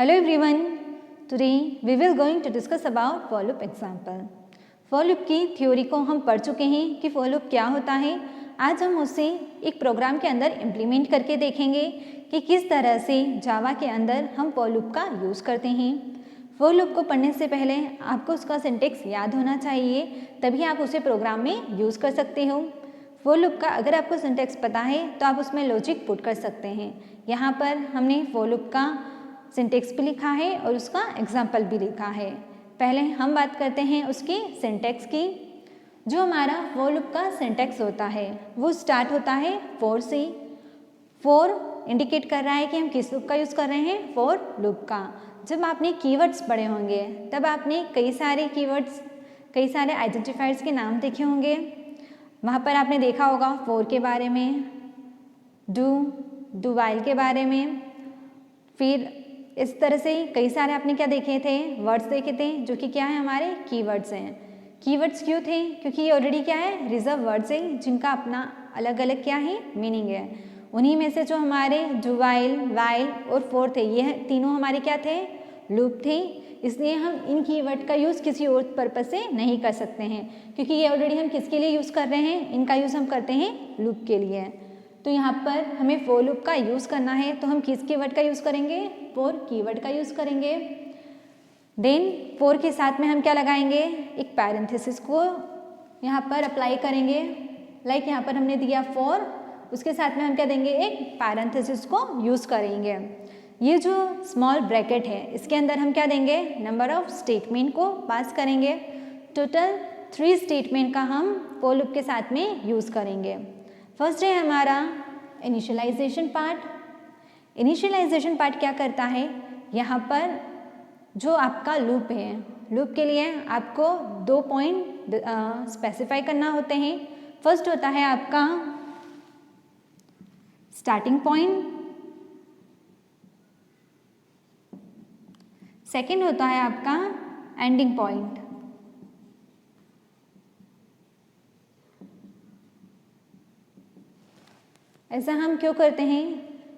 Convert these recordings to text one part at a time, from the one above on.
Hello everyone. Today we will going to discuss about for loop example. For loop की theory को हम पढ़ चुके हैं कि for loop क्या होता है। आज हम उसे एक प्रोग्राम के अंदर इम्प्लीमेंट करके देखेंगे कि किस तरह से जावा के अंदर हम for loop का यूज़ करते हैं। for loop को पढ़ने से पहले आपको उसका सिंटेक्स याद होना चाहिए, तभी आप उसे प्रोग्राम में यूज़ कर सकते हो। for loop का अगर आपको सिंटेक्स पता है तो आप उसमें लॉजिक पुट कर सकते हैं। यहाँ पर हमने for loop का सिंटेक्स भी लिखा है और उसका एग्जाम्पल भी लिखा है। पहले हम बात करते हैं उसकी सिंटेक्स की। जो हमारा for loop का सिंटेक्स होता है वो स्टार्ट होता है for से। for इंडिकेट कर रहा है कि हम किस लूप का यूज़ कर रहे हैं, for लूप का। जब आपने कीवर्ड्स पढ़े होंगे तब आपने कई सारे कीवर्ड्स, कई सारे आइडेंटिफायर्स के नाम देखे होंगे। वहाँ पर आपने देखा होगा for के बारे में, do while के बारे में, फिर इस तरह से कई सारे आपने क्या देखे थे, वर्ड्स देखे थे जो कि क्या है हमारे कीवर्ड्स हैं। कीवर्ड्स क्यों थे? क्योंकि ये ऑलरेडी क्या है, रिजर्व वर्ड्स हैं जिनका अपना अलग अलग क्या है मीनिंग है। उन्हीं में से जो हमारे डू वाइल और फोर थे, ये तीनों हमारे क्या थे, लूप थे। इसलिए हम इन कीवर्ड का यूज़ किसी और पर्पज से नहीं कर सकते हैं, क्योंकि ये ऑलरेडी हम किसके लिए यूज़ कर रहे हैं, इनका यूज़ हम करते हैं लूप के लिए। तो यहाँ पर हमें for लूप का यूज़ करना है तो हम किस कीवर्ड का यूज़ करेंगे, for कीवर्ड का यूज़ करेंगे। देन for के साथ में हम क्या लगाएंगे, एक पैरेंथेसिस को यहाँ पर अप्लाई करेंगे। लाइक यहाँ पर हमने दिया for, उसके साथ में हम क्या देंगे, एक पैरेंथेसिस को यूज़ करेंगे। ये जो स्मॉल ब्रैकेट है इसके अंदर हम क्या देंगे, नंबर ऑफ स्टेटमेंट को पास करेंगे। टोटल 3 स्टेटमेंट का हम for लूप के साथ में यूज़ करेंगे। फर्स्ट है हमारा इनिशियलाइजेशन पार्ट। इनिशियलाइजेशन पार्ट क्या करता है, यहाँ पर जो आपका लूप है, लूप के लिए आपको 2 पॉइंट स्पेसिफाई करना होते हैं। फर्स्ट होता है आपका स्टार्टिंग पॉइंट, सेकंड होता है आपका एंडिंग पॉइंट। ऐसा हम क्यों करते हैं,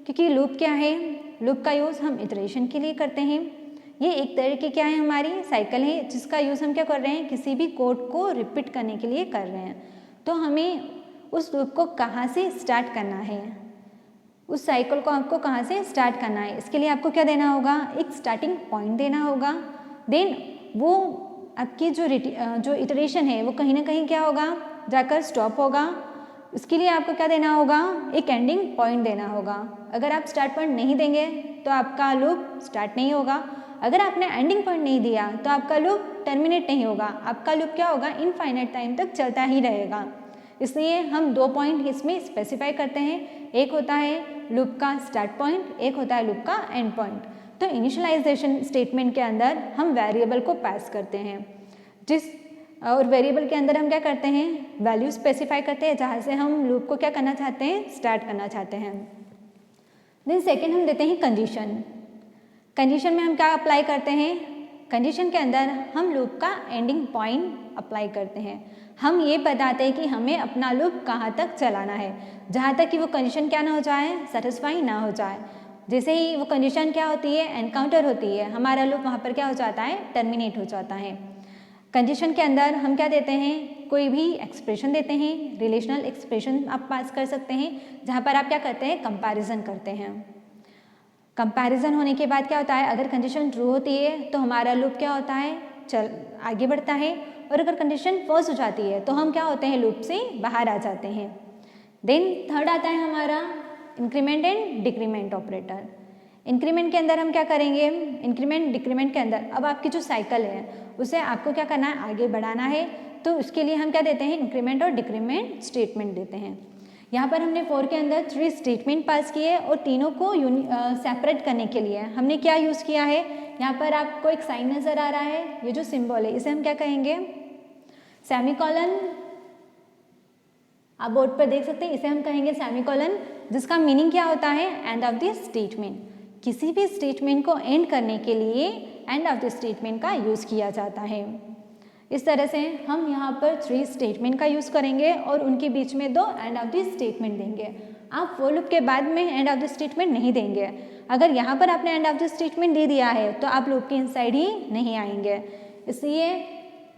क्योंकि लूप क्या है, लूप का यूज़ हम इटरेशन के लिए करते हैं। ये एक तरह की क्या है, हमारी साइकिल है जिसका यूज़ हम क्या कर रहे हैं, किसी भी कोड को रिपीट करने के लिए कर रहे हैं। तो हमें उस लूप को कहाँ से स्टार्ट करना है, उस साइकिल को आपको कहाँ से स्टार्ट करना है, इसके लिए आपको क्या देना होगा, एक स्टार्टिंग पॉइंट देना होगा। देन वो आपकी जो इटरेशन है वो कहीं ना कहीं क्या होगा, जाकर स्टॉप होगा। उसके लिए आपको क्या देना होगा, एक एंडिंग पॉइंट देना होगा। अगर आप स्टार्ट पॉइंट नहीं देंगे तो आपका लूप स्टार्ट नहीं होगा। अगर आपने एंडिंग पॉइंट नहीं दिया तो आपका लूप टर्मिनेट नहीं होगा। आपका लूप क्या होगा, इनफाइनाइट टाइम तक चलता ही रहेगा। इसलिए हम 2 पॉइंट इसमें स्पेसिफाई करते हैं। एक होता है लूप का स्टार्ट पॉइंट, एक होता है लूप का एंड पॉइंट। तो इनिशियलाइजेशन स्टेटमेंट के अंदर हम वेरिएबल को पास करते हैं, और वेरिएबल के अंदर हम क्या करते हैं, वैल्यू स्पेसिफाई करते हैं जहाँ से हम लूप को क्या करना चाहते हैं, स्टार्ट करना चाहते हैं। देन सेकेंड हम देते हैं कंडीशन। कंडीशन में हम क्या अप्लाई करते हैं, कंडीशन के अंदर हम लूप का एंडिंग पॉइंट अप्लाई करते हैं। हम ये बताते हैं कि हमें अपना लूप कहाँ तक चलाना है, जहाँ तक कि वो कंडीशन क्या ना हो जाए, सेटिस्फाई ना हो जाए। जैसे ही वो कंडीशन क्या होती है, एनकाउंटर होती है, हमारा लूप वहाँ पर क्या हो जाता है, टर्मिनेट हो जाता है। कंडीशन के अंदर हम क्या देते हैं, कोई भी एक्सप्रेशन देते हैं, रिलेशनल एक्सप्रेशन आप पास कर सकते हैं, जहाँ पर आप क्या करते हैं, कंपैरिजन करते हैं। कंपैरिजन होने के बाद क्या होता है, अगर कंडीशन ट्रू होती है तो हमारा लूप क्या होता है, आगे बढ़ता है, और अगर कंडीशन फॉल्स हो जाती है तो हम क्या होते हैं, लूप से बाहर आ जाते हैं। देन थर्ड आता है हमारा increment and decrement operator. Increment के अंदर हम क्या करेंगे, इंक्रीमेंट डिक्रीमेंट के अंदर अब आपकी जो साइकिल है उसे आपको क्या करना है, आगे बढ़ाना है। तो उसके लिए हम क्या देते हैं, इंक्रीमेंट और डिक्रीमेंट स्टेटमेंट देते हैं। यहाँ पर हमने for के अंदर 3 स्टेटमेंट पास किए और तीनों को सेपरेट करने के लिए हमने क्या यूज़ किया है, यहाँ पर आपको एक साइन नज़र आ रहा है, ये जो सिंबल है इसे हम क्या कहेंगे, सेमीकोलन। आप बोर्ड पर देख सकते हैं, इसे हम कहेंगे सेमीकोलन, जिसका मीनिंग क्या होता है, एंड ऑफ द स्टेटमेंट। किसी भी स्टेटमेंट को एंड करने के लिए एंड ऑफ द स्टेटमेंट का यूज़ किया जाता है। इस तरह से हम यहाँ पर 3 स्टेटमेंट का यूज़ करेंगे और उनके बीच में 2 एंड ऑफ द स्टेटमेंट देंगे। आप फॉर लूप के बाद में एंड ऑफ द स्टेटमेंट नहीं देंगे। अगर यहाँ पर आपने एंड ऑफ द स्टेटमेंट दे दिया है तो आप लूप के इनसाइड ही नहीं आएंगे। इसलिए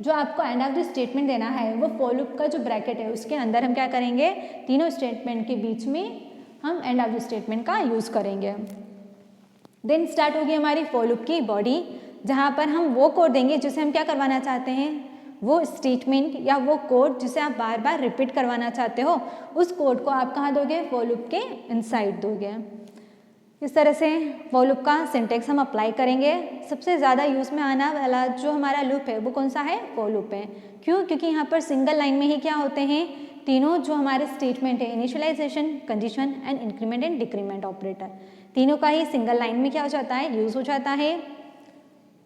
जो आपको एंड ऑफ द स्टेटमेंट देना है वो फॉर लूप का जो ब्रैकेट है उसके अंदर हम क्या करेंगे, तीनों स्टेटमेंट के बीच में हम एंड ऑफ द स्टेटमेंट का यूज़ करेंगे। देन स्टार्ट होगी हमारी फॉर लूप की बॉडी, जहाँ पर हम वो कोड देंगे जिसे हम क्या करवाना चाहते हैं, वो स्टेटमेंट या वो कोड जिसे आप बार बार रिपीट करवाना चाहते हो, उस कोड को आप कहाँ दोगे, फॉर लूप के इनसाइड दोगे। इस तरह से फॉर लूप का सिंटेक्स हम अप्लाई करेंगे। सबसे ज़्यादा यूज़ में आना वाला जो हमारा लूप है वो कौन सा है, फॉर लूप है। क्यों? क्योंकि यहाँ पर सिंगल लाइन में ही क्या होते हैं, तीनों जो हमारे स्टेटमेंट है, initialization, condition and increment and decrement operator, तीनों का ही सिंगल लाइन में क्या हो जाता है, यूज़ हो जाता है।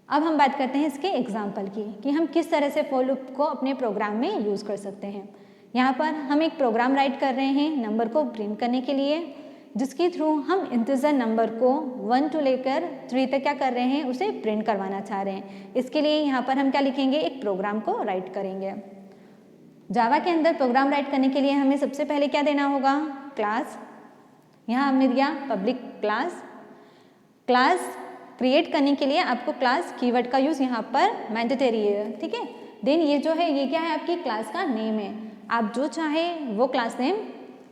अब हम बात करते हैं इसके एग्जाम्पल की कि हम किस तरह से फॉर लूप को अपने प्रोग्राम में यूज़ कर सकते हैं। यहाँ पर हम एक प्रोग्राम राइट कर रहे हैं नंबर को प्रिंट करने के लिए, जिसके थ्रू हम इंटीजर नंबर को 1 to लेकर 3 तक क्या कर रहे हैं, उसे प्रिंट करवाना चाह रहे हैं। इसके लिए यहाँ पर हम क्या लिखेंगे, एक प्रोग्राम को राइट करेंगे। जावा के अंदर प्रोग्राम राइट करने के लिए हमें सबसे पहले क्या देना होगा, क्लास। यहाँ हमने दिया पब्लिक क्लास। क्लास क्रिएट करने के लिए आपको क्लास कीवर्ड का यूज़ यहाँ पर मैंडेटरी है, ठीक है। देन ये जो है, ये क्या है, आपकी क्लास का नेम है। आप जो चाहे वो क्लास नेम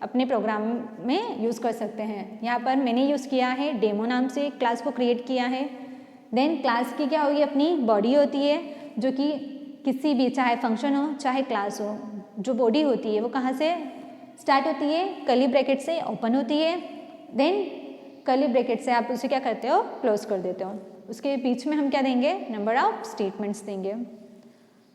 अपने प्रोग्राम में यूज़ कर सकते हैं। यहाँ पर मैंने यूज़ किया है डेमो नाम से क्लास को क्रिएट किया है। देन क्लास की क्या होगी, अपनी बॉडी होती है, जो कि किसी भी, चाहे फंक्शन हो चाहे क्लास हो, जो बॉडी होती है वो कहाँ से स्टार्ट होती है, कर्ली ब्रैकेट से ओपन होती है। देन कर्ली ब्रैकेट से आप उसे क्या करते हो, क्लोज कर देते हो। उसके बीच में हम क्या देंगे, नंबर ऑफ स्टेटमेंट्स देंगे।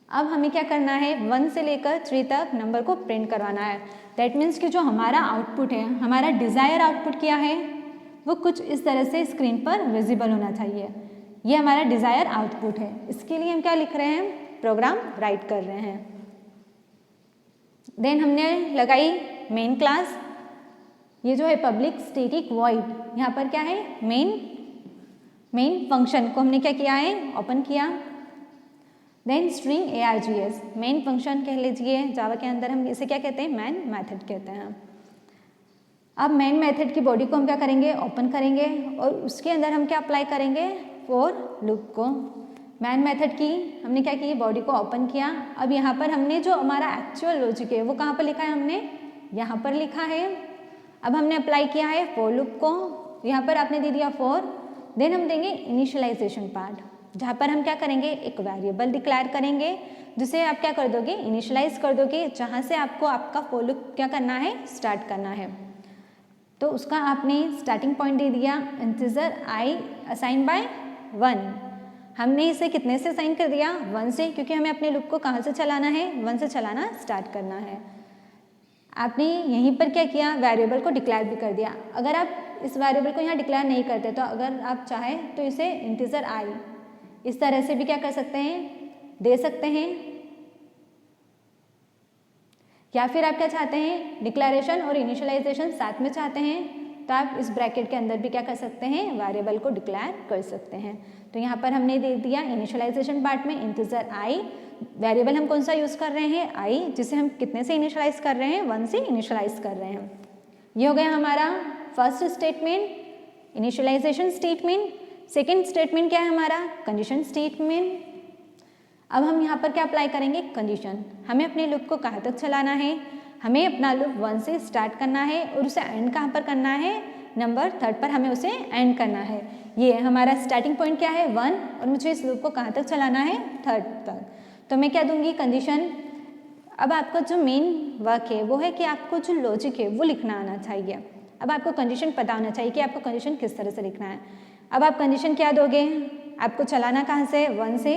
अब हमें क्या करना है, 1 से लेकर 3 तक नंबर को प्रिंट करवाना है। दैट मीन्स कि जो हमारा आउटपुट है, हमारा डिज़ायर आउटपुट क्या है, वो कुछ इस तरह से स्क्रीन पर विजिबल होना चाहिए। ये हमारा डिज़ायर आउटपुट है। इसके लिए हम क्या लिख रहे हैं, प्रोग्राम राइट कर रहे हैं। देन हमने लगाई मेन क्लास। ये जो है पब्लिक स्टैटिक वॉइड, यहाँ पर क्या है, मेन फंक्शन को हमने क्या किया है, ओपन किया। Then string args, main function कह लीजिए, जावा के अंदर हम इसे क्या कहते हैं, मैन मेथड कहते हैं। अब मेन मेथड की बॉडी को हम क्या करेंगे, ओपन करेंगे और उसके अंदर हम क्या अप्लाई करेंगे, फॉर लूप को। मैन मेथड की हमने क्या की, बॉडी को ओपन किया। अब यहाँ पर हमने जो हमारा एक्चुअल लॉजिक है वो कहाँ पर लिखा है, हमने यहाँ पर लिखा है। अब हमने अप्लाई किया है फॉर लूप को, यहाँ पर आपने दे दिया फॉर। देन हम देंगे इनिशियलाइजेशन पार्ट, जहाँ पर हम क्या करेंगे, एक वेरिएबल डिक्लेयर करेंगे, जिसे आप क्या कर दोगे, इनिशियलाइज कर दोगे, जहाँ से आपको आपका फॉर लूप क्या करना है, स्टार्ट करना है। तो उसका आपने स्टार्टिंग पॉइंट दे दिया, इंटीजर i असाइन बाय 1। हमने इसे कितने से असाइन कर दिया, 1 से, क्योंकि हमें अपने लूप को कहाँ से चलाना है, 1 से चलाना स्टार्ट करना है। आपने यहीं पर क्या किया, वेरिएबल को डिक्लेयर भी कर दिया। अगर आप इस वेरिएबल को यहाँ डिक्लेयर नहीं करते तो अगर आप चाहें तो इसे इंटीजर i इस तरह से भी क्या कर सकते हैं, दे सकते हैं। या फिर आप क्या चाहते हैं, डिक्लेरेशन और इनिशियलाइजेशन साथ में चाहते हैं तो आप इस ब्रैकेट के अंदर भी क्या कर सकते हैं, वेरिएबल को डिक्लेयर कर सकते हैं। तो यहाँ पर हमने दे दिया इनिशियलाइजेशन पार्ट में इंटीजर i। वेरिएबल हम कौन सा यूज़ कर रहे हैं, i, जिसे हम कितने से इनिशियलाइज कर रहे हैं, 1 से इनिशियलाइज कर रहे हैं। ये हो गया हमारा first statement, initialization statement. Second statement क्या है हमारा, कंडीशन स्टेटमेंट। अब हम यहाँ पर क्या अप्लाई करेंगे, कंडीशन। हमें अपने लूप को कहाँ तक चलाना है, हमें अपना लूप 1 से स्टार्ट करना है और उसे एंड कहाँ पर करना है, नंबर 3 पर हमें उसे एंड करना है। ये हमारा स्टार्टिंग पॉइंट क्या है, 1, और मुझे इस लूप को कहाँ तक चलाना है, 3 तक। तो मैं क्या दूंगी, कंडीशन। अब आपका जो मेन वर्क है वो है कि आपको जो लॉजिक है वो लिखना आना चाहिए। अब आपको कंडीशन पता होना चाहिए कि आपको कंडीशन किस तरह से लिखना है। अब आप कंडीशन क्या दोगे, आपको चलाना कहाँ से, 1 से।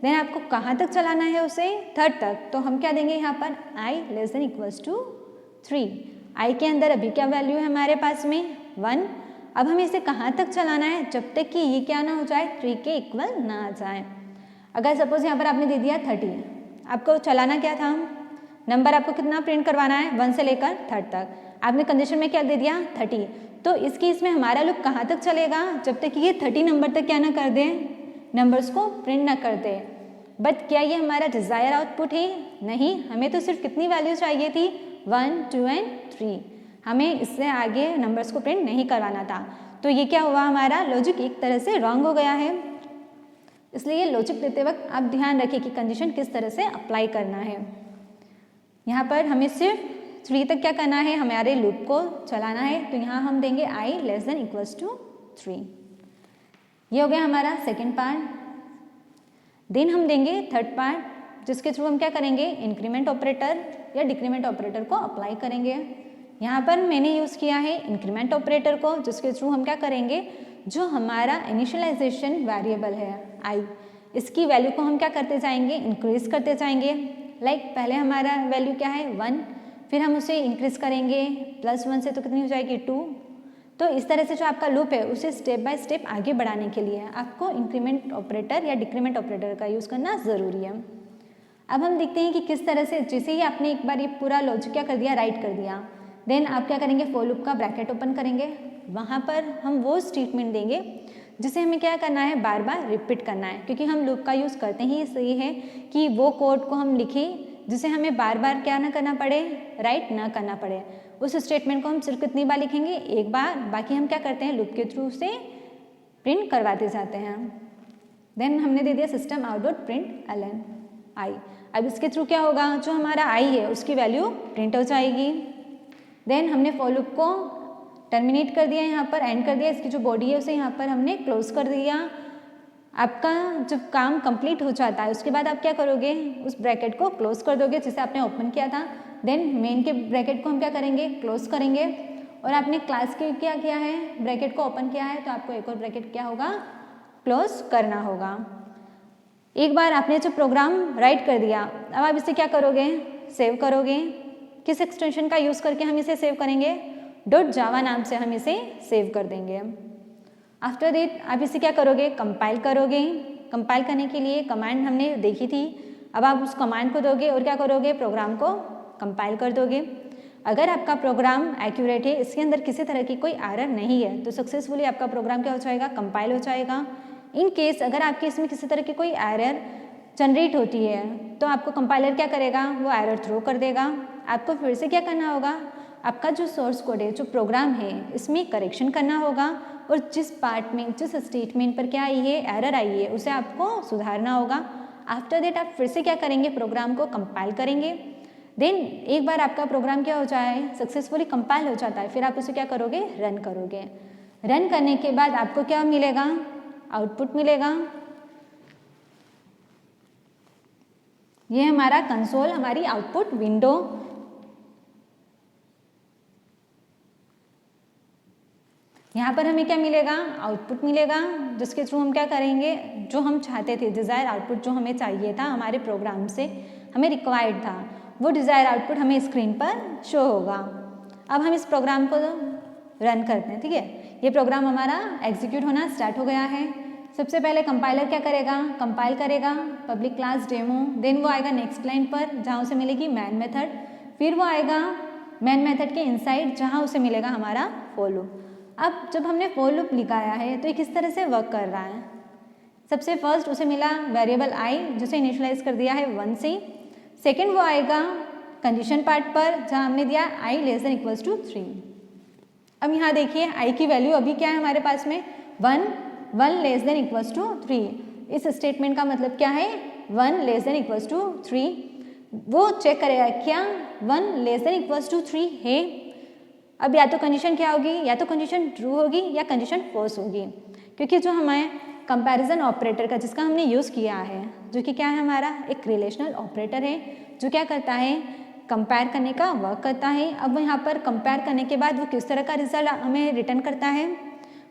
देन आपको कहाँ तक चलाना है उसे, 3 तक। तो हम क्या देंगे यहाँ पर, i <= 3। i के अंदर अभी क्या वैल्यू है हमारे पास में, 1। अब हमें इसे कहाँ तक चलाना है, जब तक कि ये क्या ना हो जाए, 3 के इक्वल ना आ जाए। अगर सपोज यहाँ पर आपने दे दिया 30, आपको चलाना क्या था, नंबर आपको कितना प्रिंट करवाना है, 1 से लेकर 3 तक। आपने कंडीशन में क्या दे दिया, 30। तो इस केस में हमारा लूप कहाँ तक चलेगा, जब तक कि ये 30 नंबर तक क्या ना कर दे, नंबर्स को प्रिंट ना कर दे। बट क्या ये हमारा डिज़ायर आउटपुट है, नहीं। हमें तो सिर्फ कितनी वैल्यू चाहिए थी, 1, 2 एंड 3। हमें इससे आगे नंबर्स को प्रिंट नहीं करवाना था। तो ये क्या हुआ, हमारा लॉजिक एक तरह से रॉन्ग हो गया है। इसलिए लॉजिक देते वक्त आप ध्यान रखिए कि कंडीशन किस तरह से अप्लाई करना है। यहाँ पर हमें सिर्फ 3 तक क्या करना है, हमारे लूप को चलाना है। तो यहाँ हम देंगे i <= 3। ये हो गया हमारा सेकेंड पार्ट। देन हम देंगे थर्ड पार्ट, जिसके थ्रू हम क्या करेंगे, इंक्रीमेंट ऑपरेटर या डिक्रीमेंट ऑपरेटर को अप्लाई करेंगे। यहाँ पर मैंने यूज़ किया है इंक्रीमेंट ऑपरेटर को, जिसके थ्रू हम क्या करेंगे, जो हमारा इनिशियलाइजेशन वेरिएबल है i, इसकी वैल्यू को हम क्या करते जाएंगे, इंक्रीज करते जाएंगे। लाइक पहले हमारा वैल्यू क्या है 1, फिर हम उसे इंक्रीज करेंगे +1 से तो कितनी हो जाएगी 2। तो इस तरह से जो आपका लूप है उसे स्टेप बाय स्टेप आगे बढ़ाने के लिए आपको इंक्रीमेंट ऑपरेटर या डिक्रीमेंट ऑपरेटर का यूज़ करना ज़रूरी है। अब हम देखते हैं कि किस तरह से, जैसे ही आपने एक बार ये पूरा लॉजिक क्या कर दिया, राइट कर दिया, देन आप क्या करेंगे, फॉर लूप का ब्रैकेट ओपन करेंगे। वहाँ पर हम वो स्टेटमेंट देंगे जिसे हमें क्या करना है, बार बार रिपीट करना है, क्योंकि हम लूप का यूज़ करते ही इसलिए है कि वो कोड को हम लिखें जिसे हमें बार बार क्या ना करना पड़े, राइट ना करना पड़े। उस स्टेटमेंट को हम सिर्फ कितनी बार लिखेंगे, एक बार, बाकी हम क्या करते हैं, लूप के थ्रू से प्रिंट करवाते जाते हैं। देन हमने दे दिया सिस्टम out.println i। अब इसके थ्रू क्या होगा, जो हमारा i है उसकी वैल्यू प्रिंट हो जाएगी। देन हमने फॉर लूप को टर्मिनेट कर दिया, यहाँ पर एंड कर दिया, इसकी जो बॉडी है उसे यहाँ पर हमने क्लोज कर दिया। आपका जब काम कंप्लीट हो जाता है उसके बाद आप क्या करोगे, उस ब्रैकेट को क्लोज कर दोगे जिसे आपने ओपन किया था। देन मेन के ब्रैकेट को हम क्या करेंगे, क्लोज करेंगे। और आपने क्लास के क्या किया है, ब्रैकेट को ओपन किया है, तो आपको एक और ब्रैकेट क्या होगा, क्लोज करना होगा। एक बार आपने जो प्रोग्राम राइट कर दिया, अब आप इसे क्या करोगे, सेव करोगे। किस एक्सटेंशन का यूज़ करके हम इसे सेव करेंगे, .java नाम से हम इसे सेव कर देंगे। आफ्टर दैट आप इसे क्या करोगे, कंपाइल करोगे। कंपाइल करने के लिए कमांड हमने देखी थी, अब आप उस कमांड को दोगे और क्या करोगे, प्रोग्राम को कंपाइल कर दोगे। अगर आपका प्रोग्राम एक्यूरेट है, इसके अंदर किसी तरह की कोई एरर नहीं है, तो सक्सेसफुली आपका प्रोग्राम क्या हो जाएगा, कंपाइल हो जाएगा। इन केस अगर आपके इसमें किसी तरह की कोई एरर जनरेट होती है तो आपको कंपाइलर क्या करेगा, वो एरर थ्रो कर देगा। आपको फिर से क्या करना होगा, आपका जो सोर्स कोड है, जो प्रोग्राम है, इसमें करेक्शन करना होगा और जिस पार्ट में, जिस स्टेटमेंट पर क्या आई है, एरर आई है, उसे आपको सुधारना होगा। आफ्टर दैट आप फिर से क्या करेंगे, प्रोग्राम को कंपाइल करेंगे। देन एक बार आपका प्रोग्राम क्या हो जाए, सक्सेसफुली कंपाइल हो जाता है, फिर आप उसे क्या करोगे, रन करोगे। रन करने के बाद आपको क्या मिलेगा, आउटपुट मिलेगा। ये हमारा कंसोल, हमारी आउटपुट विंडो। यहाँ पर हमें क्या मिलेगा, आउटपुट मिलेगा, जिसके थ्रू हम क्या करेंगे, जो हम चाहते थे, डिज़ायर आउटपुट जो हमें चाहिए था, हमारे प्रोग्राम से हमें रिक्वायर्ड था, वो डिज़ायर आउटपुट हमें स्क्रीन पर शो होगा। अब हम इस प्रोग्राम को रन करते हैं, ठीक है। ये प्रोग्राम हमारा एग्जीक्यूट होना स्टार्ट हो गया है। सबसे पहले कंपाइलर क्या करेगा, कंपाइल करेगा पब्लिक क्लास डेमो, देन वो आएगा नेक्स्ट लाइन पर जहाँ उसे मिलेगी मैन मेथड, फिर वो आएगा मैन मेथड के इनसाइड जहाँ उसे मिलेगा हमारा फॉर लूप। अब जब हमने फॉर लूप लिखाया है तो ये किस तरह से वर्क कर रहा है, सबसे फर्स्ट उसे मिला वेरिएबल i जिसे इनिशियलाइज कर दिया है 1 से। सेकेंड वो आएगा कंडीशन पार्ट पर जहाँ हमने दिया i <= 3। अब यहाँ देखिए i की वैल्यू अभी क्या है हमारे पास में, 1 <= 3। इस स्टेटमेंट का मतलब क्या है, 1 <= 3। वो चेक करेगा क्या 1 <= 3 है। अब या तो कंडीशन क्या होगी, या तो कंडीशन ट्रू होगी या कंडीशन फॉल्स होगी, क्योंकि जो हमारे कंपैरिजन ऑपरेटर का जिसका हमने यूज़ किया है, जो कि क्या है हमारा एक रिलेशनल ऑपरेटर है, जो क्या करता है, कंपेयर करने का वर्क करता है। अब यहाँ पर कंपेयर करने के बाद वो किस तरह का रिजल्ट हमें रिटर्न करता है,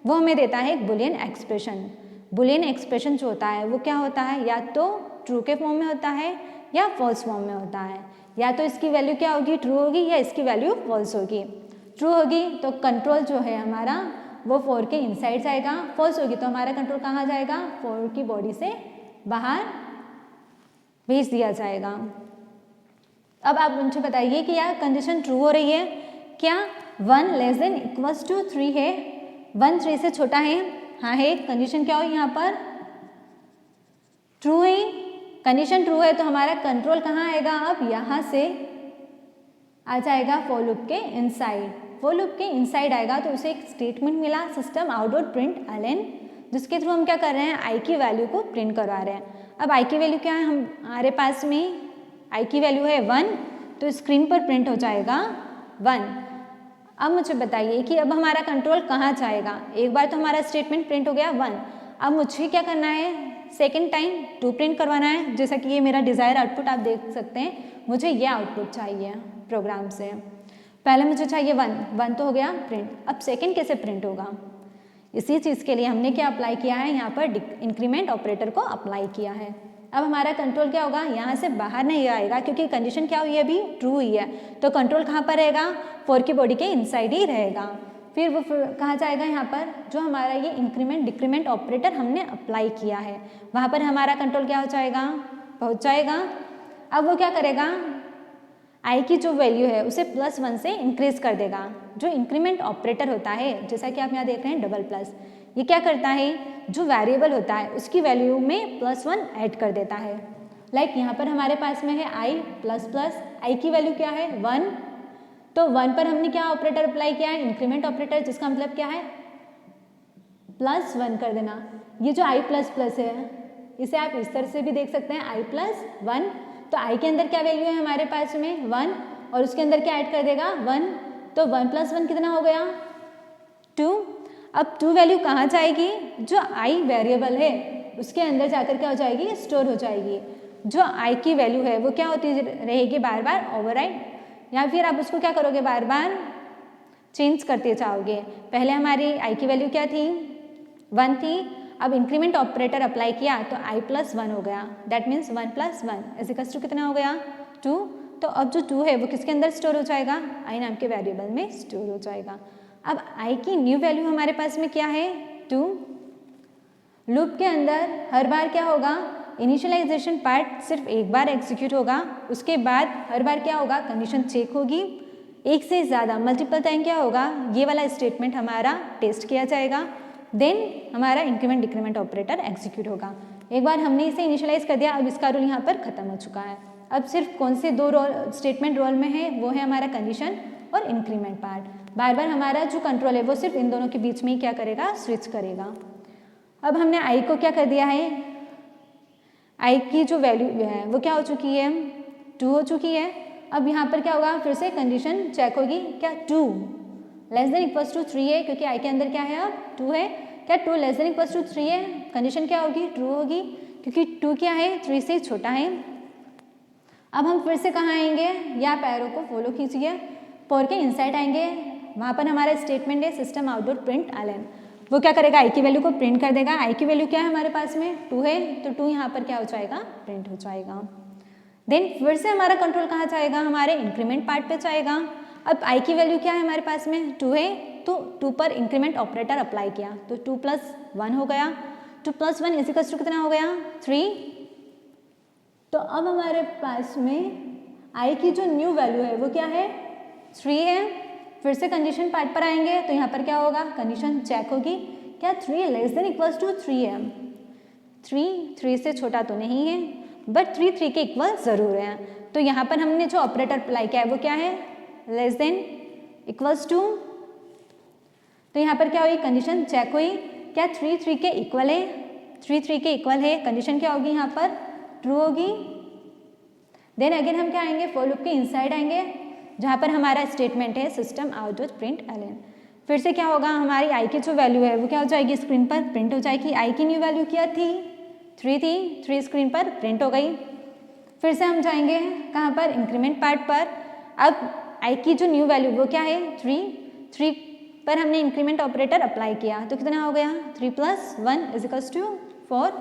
वो हमें देता है एक बुलियन एक्सप्रेशन। बुलियन एक्सप्रेशन जो होता है वो क्या होता है, या तो ट्रू के फॉर्म में होता है या फॉल्स फॉर्म में होता है। या तो इसकी वैल्यू क्या होगी, ट्रू होगी, या इसकी वैल्यू फॉल्स होगी। ट्रू होगी तो कंट्रोल जो है हमारा वो 4 के इनसाइड जाएगा, फॉल्स होगी तो हमारा कंट्रोल कहाँ जाएगा, 4 की बॉडी से बाहर भेज दिया जाएगा। अब आप मुझे बताइए कि यार कंडीशन ट्रू हो रही है क्या, 1 <= 3 है, 1 3 से छोटा है, हाँ है। कंडीशन क्या हो यहाँ पर, ट्रू है। कंडीशन ट्रू है तो हमारा कंट्रोल कहाँ आएगा, अब यहाँ से आ जाएगा फॉर लूप के इनसाइड। फॉर लूप के इनसाइड आएगा तो उसे एक स्टेटमेंट मिला system out dot println, जिसके थ्रू हम क्या कर रहे हैं, आई की वैल्यू को प्रिंट करवा रहे हैं। अब आई की वैल्यू क्या है, हमारे पास में आई की वैल्यू है 1, तो स्क्रीन पर प्रिंट हो जाएगा 1। अब मुझे बताइए कि अब हमारा कंट्रोल कहाँ जाएगा। एक बार तो हमारा स्टेटमेंट प्रिंट हो गया 1, अब मुझे क्या करना है, सेकेंड टाइम 2 प्रिंट करवाना है। जैसा कि ये मेरा डिज़ायर आउटपुट आप देख सकते हैं, मुझे ये आउटपुट चाहिए प्रोग्राम से। पहले मुझे चाहिए 1 तो हो गया प्रिंट। अब सेकेंड कैसे प्रिंट होगा, इसी चीज़ के लिए हमने क्या अप्लाई किया है, यहाँ पर इंक्रीमेंट ऑपरेटर को अप्लाई किया है। अब हमारा कंट्रोल क्या होगा, यहाँ से बाहर नहीं आएगा क्योंकि कंडीशन क्या हुई है, अभी ट्रू हुई है, तो कंट्रोल कहाँ पर रहेगा, 4 की बॉडी के इनसाइड ही रहेगा। फिर वो कहाँ जाएगा, यहाँ पर जो हमारा ये इंक्रीमेंट डिक्रीमेंट ऑपरेटर हमने अप्लाई किया है वहाँ पर हमारा कंट्रोल क्या हो जाएगा, पहुँच जाएगा। अब वो क्या करेगा, आई की जो वैल्यू है उसे +1 से इंक्रीज कर देगा। जो इंक्रीमेंट ऑपरेटर होता है, जैसा कि आप यहाँ देख रहे हैं डबल प्लस, ये क्या करता है, जो वेरिएबल होता है उसकी वैल्यू में +1 ऐड कर देता है। लाइक यहाँ पर हमारे पास में है आई प्लस प्लस, आई की वैल्यू क्या है 1, तो 1 पर हमने क्या ऑपरेटर अप्लाई किया है, इंक्रीमेंट ऑपरेटर, जिसका मतलब क्या है +1 कर देना। ये जो आई प्लस प्लस है इसे आप इस तरह से भी देख सकते हैं, आई +1, तो आई के अंदर क्या वैल्यू है हमारे पास में 1 और उसके अंदर क्या ऐड कर देगा 1, तो 1 + 1 कितना हो गया 2। अब 2 वैल्यू कहाँ जाएगी, जो आई वेरिएबल है उसके अंदर जाकर क्या हो जाएगी, स्टोर हो जाएगी। जो आई की वैल्यू है वो क्या होती रहेगी, बार बार ओवरराइड, या फिर आप उसको क्या करोगे, बार बार चेंज करते जाओगे। पहले हमारी आई की वैल्यू क्या थी 1 थी, अब इंक्रीमेंट ऑपरेटर अप्लाई किया तो आई +1 हो गया, दैट मीन्स 1 + 1 इक्वल्स टू कितना हो गया 2। तो अब जो 2 है वो किसके अंदर स्टोर हो जाएगा, आई नाम के वेरिएबल में स्टोर हो जाएगा। अब आई की न्यू वैल्यू हमारे पास में क्या है 2। लूप के अंदर हर बार क्या होगा, इनिशियलाइजेशन पार्ट सिर्फ एक बार एग्जीक्यूट होगा, उसके बाद हर बार क्या होगा, कंडीशन चेक होगी, एक से ज़्यादा मल्टीपल टाइम क्या होगा, ये वाला स्टेटमेंट हमारा टेस्ट किया जाएगा, देन हमारा इंक्रीमेंट डिक्रीमेंट ऑपरेटर एग्जीक्यूट होगा। एक बार हमने इसे इनिशियलाइज कर दिया, अब इसका रोल यहाँ पर खत्म हो चुका है। अब सिर्फ कौन से 2 स्टेटमेंट रोल में है, वो है हमारा कंडीशन और इंक्रीमेंट पार्ट। बार बार हमारा जो कंट्रोल है वो सिर्फ इन दोनों के बीच में ही क्या करेगा, स्विच करेगा। अब हमने आई को क्या कर दिया है, आई की जो वैल्यू है वो क्या हो चुकी है 2 हो चुकी है। अब यहाँ पर क्या होगा, फिर से कंडीशन चेक होगी, क्या 2 < 3 है, क्योंकि आई के अंदर क्या है अब 2 है, क्या 2 < 3 है, कंडीशन क्या होगी, ट्रू होगी, क्योंकि 2 क्या है 3 से छोटा है। अब हम फिर से कहाँ आएंगे, या आप एरो को फॉलो कीजिए, फॉर के इनसाइड आएंगे, वहाँ पर हमारा स्टेटमेंट है system out dot println. वो क्या करेगा, आई की वैल्यू को प्रिंट कर देगा। आई की वैल्यू क्या है हमारे पास में 2 है, तो 2 यहाँ पर क्या हो जाएगा, प्रिंट हो जाएगा। देन फिर से हमारा कंट्रोल कहाँ जाएगा, हमारे इंक्रीमेंट पार्ट पे जाएगा। अब आई की वैल्यू क्या है हमारे पास में 2 है, तो 2 पर इंक्रीमेंट ऑपरेटर अप्लाई किया तो 2 + 1 हो गया, 2 + 1 इक्वल्स टू कितना हो गया 3। तो अब हमारे पास में आई की जो न्यू वैल्यू है वो क्या है 3 है। फिर से कंडीशन पार्ट पर आएंगे तो यहाँ पर क्या होगा, कंडीशन चेक होगी, क्या 3 < 3 है, 3 से छोटा तो नहीं है, बट 3 के इक्वल ज़रूर है। तो यहाँ पर हमने जो ऑपरेटर अप्लाई किया है वो क्या है <= तो यहाँ पर क्या हुई, कंडीशन चेक हुई, क्या 3 के इक्वल है, 3 के इक्वल है, कंडीशन क्या होगी यहाँ पर ट्रू होगी। देन अगेन हम क्या आएंगे, फॉर लूप के इनसाइड आएंगे, जहाँ पर हमारा स्टेटमेंट है system out dot println. फिर से क्या होगा, हमारी आई की जो वैल्यू है वो क्या हो जाएगी, स्क्रीन पर प्रिंट हो जाएगी। आई की न्यू वैल्यू क्या थी 3 थी, 3 स्क्रीन पर प्रिंट हो गई। फिर से हम जाएंगे कहाँ पर, इंक्रीमेंट पार्ट पर। अब आई की जो न्यू वैल्यू वो क्या है 3 पर हमने इंक्रीमेंट ऑपरेटर अप्लाई किया तो कितना हो गया 3 + 1 = 4,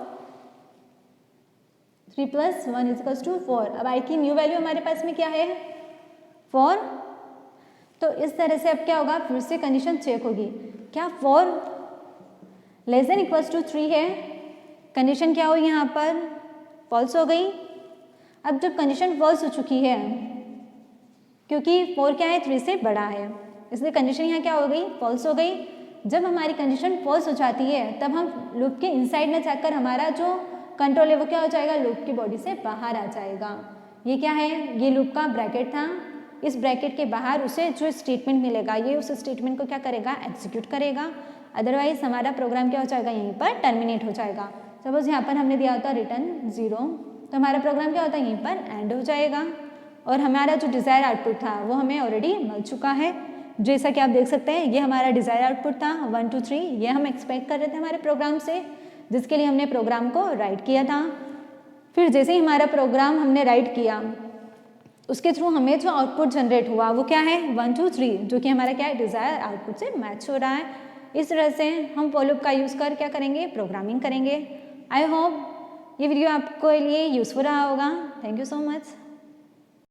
3 + 1 = 4। अब आई की न्यू वैल्यू हमारे पास में क्या है 4। तो इस तरह से अब क्या होगा, फिर से कंडीशन चेक होगी, क्या 4 <= 3 है, कंडीशन क्या हुई यहाँ पर फॉल्स हो गई। अब जब कंडीशन फॉल्स हो चुकी है, क्योंकि 4 क्या है 3 से बड़ा है, इसलिए कंडीशन यहाँ क्या हो गई, फॉल्स हो गई। जब हमारी कंडीशन फॉल्स हो जाती है तब हम लूप के इनसाइड में जाकर हमारा जो कंट्रोल है वो क्या हो जाएगा, लूप की बॉडी से बाहर आ जाएगा। ये क्या है, ये लूप का ब्रैकेट था, इस ब्रैकेट के बाहर उसे जो स्टेटमेंट मिलेगा ये उस स्टेटमेंट को क्या करेगा, एग्जीक्यूट करेगा। अदरवाइज हमारा प्रोग्राम क्या हो जाएगा, यहीं पर टर्मिनेट हो जाएगा। सपोज यहाँ पर हमने दिया होता रिटर्न 0, तो हमारा प्रोग्राम क्या होता है, यहीं पर एंड हो जाएगा। और हमारा जो डिज़ायर आउटपुट था वो हमें ऑलरेडी मिल चुका है। जैसा कि आप देख सकते हैं ये हमारा डिज़ायर आउटपुट था 1 2 3, ये हम एक्सपेक्ट कर रहे थे हमारे प्रोग्राम से, जिसके लिए हमने प्रोग्राम को राइट किया था। फिर जैसे ही हमारा प्रोग्राम हमने राइट किया उसके थ्रू हमें जो आउटपुट जनरेट हुआ वो क्या है, 1 2 3, जो कि हमारा क्या है, डिज़ायर आउटपुट से मैच हो रहा है। इस तरह से हम फॉर लूप का यूज़ कर क्या करेंगे, प्रोग्रामिंग करेंगे। आई होप ये वीडियो आपके लिए यूज़फुल रहा होगा। Thank you so much.